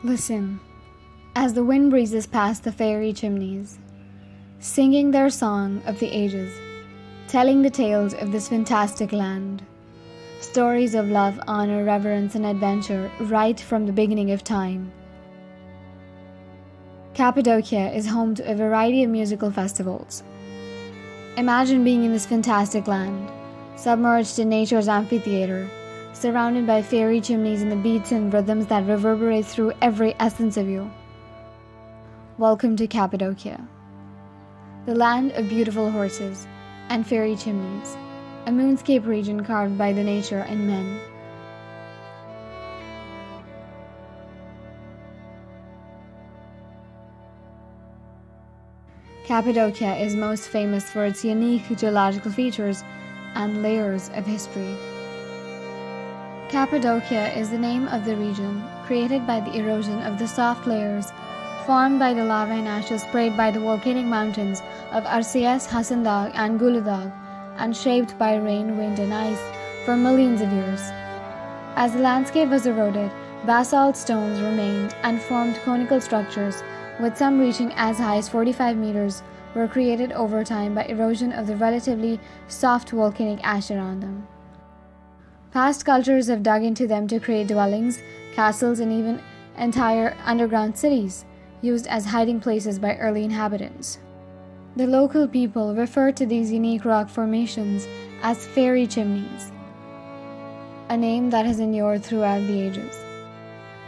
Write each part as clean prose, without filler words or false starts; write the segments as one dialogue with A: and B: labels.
A: Listen, as the wind breezes past the fairy chimneys, singing their song of the ages, telling the tales of this fantastic land, stories of love, honor, reverence, and adventure right from the beginning of time. Cappadocia is home to a variety of musical festivals. Imagine being in this fantastic land, submerged in nature's amphitheater, surrounded by fairy chimneys and the beats and rhythms that reverberate through every essence of you. Welcome to Cappadocia, the land of beautiful horses and fairy chimneys, a moonscape region carved by the nature and men. Cappadocia is most famous for its unique geological features and layers of history. Cappadocia is the name of the region created by the erosion of the soft layers formed by the lava and ashes sprayed by the volcanic mountains of Arsies, Hasandag, and Guludag, and shaped by rain, wind, and ice for millions of years. As the landscape was eroded, basalt stones remained and formed conical structures, with some reaching as high as 45 meters, were created over time by erosion of the relatively soft volcanic ash around them. Past cultures have dug into them to create dwellings, castles, and even entire underground cities, used as hiding places by early inhabitants. The local people refer to these unique rock formations as fairy chimneys, a name that has endured throughout the ages.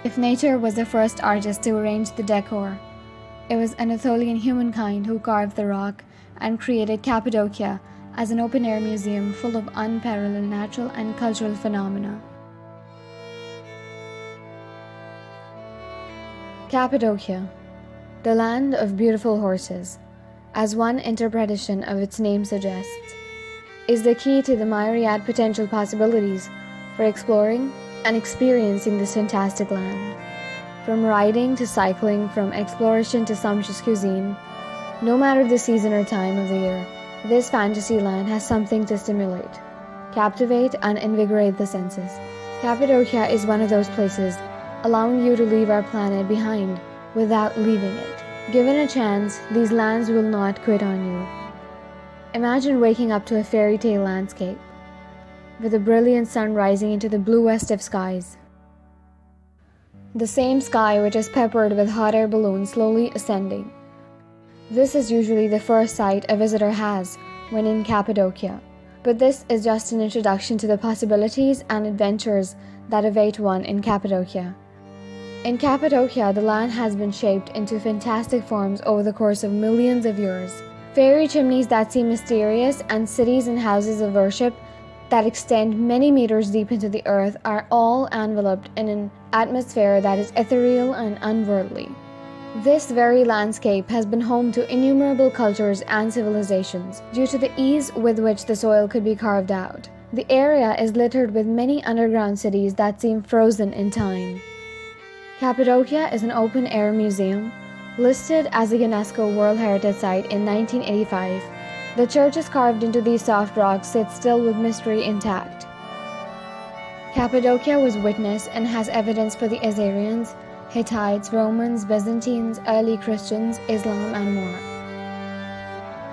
A: If nature was the first artist to arrange the decor, it was Anatolian humankind who carved the rock and created Cappadocia as an open-air museum full of unparalleled natural and cultural phenomena. Cappadocia, the land of beautiful horses, as one interpretation of its name suggests, is the key to the myriad potential possibilities for exploring and experiencing this fantastic land. From riding to cycling, from exploration to sumptuous cuisine, no matter the season or time of the year, this fantasy land has something to stimulate, captivate, and invigorate the senses. Cappadocia is one of those places, allowing you to leave our planet behind without leaving it. Given a chance, these lands will not quit on you. Imagine waking up to a fairy tale landscape, with a brilliant sun rising into the bluest of skies. The same sky which is peppered with hot air balloons slowly ascending. This is usually the first sight a visitor has when in Cappadocia, but this is just an introduction to the possibilities and adventures that await one in Cappadocia. In Cappadocia, the land has been shaped into fantastic forms over the course of millions of years. Fairy chimneys that seem mysterious and cities and houses of worship that extend many meters deep into the earth are all enveloped in an atmosphere that is ethereal and unworldly. This very landscape has been home to innumerable cultures and civilizations due to the ease with which the soil could be carved out. The area is littered with many underground cities that seem frozen in time. Cappadocia is an open-air museum, listed as a UNESCO World Heritage Site in 1985. The churches carved into these soft rocks sit still with mystery intact. Cappadocia was witness and has evidence for the Assyrians, Hittites, Romans, Byzantines, early Christians, Islam, and more.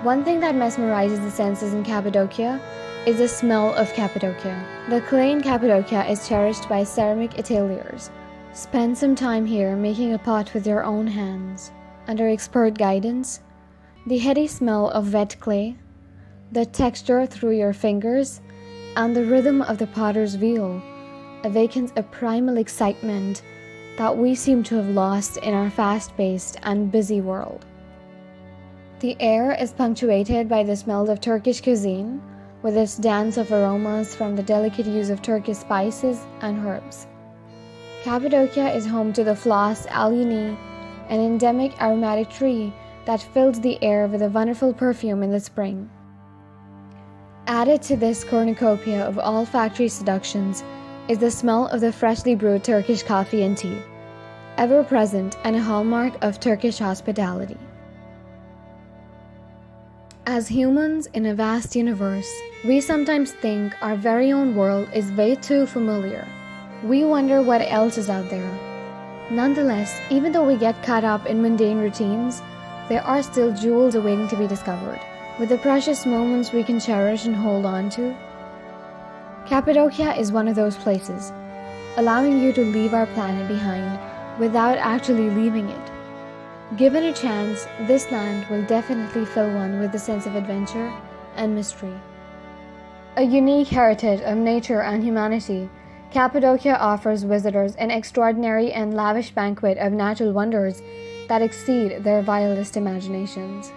A: One thing that mesmerizes the senses in Cappadocia is the smell of Cappadocia. The clay in Cappadocia is cherished by ceramic ateliers. Spend some time here making a pot with your own hands. Under expert guidance, the heady smell of wet clay, the texture through your fingers, and the rhythm of the potter's wheel awakens a primal excitement that we seem to have lost in our fast-paced and busy world. The air is punctuated by the smell of Turkish cuisine, with its dance of aromas from the delicate use of Turkish spices and herbs. Cappadocia is home to the Phlos aluni, an endemic aromatic tree that fills the air with a wonderful perfume in the spring. Added to this cornucopia of olfactory seductions is the smell of the freshly brewed Turkish coffee and tea, ever present and a hallmark of Turkish hospitality. As humans in a vast universe, we sometimes think our very own world is way too familiar. We wonder what else is out there. Nonetheless, even though we get caught up in mundane routines, there are still jewels awaiting to be discovered, with the precious moments we can cherish and hold on to. Cappadocia is one of those places, allowing you to leave our planet behind without actually leaving it. Given a chance, this land will definitely fill one with a sense of adventure and mystery. A unique heritage of nature and humanity, Cappadocia offers visitors an extraordinary and lavish banquet of natural wonders that exceed their wildest imaginations.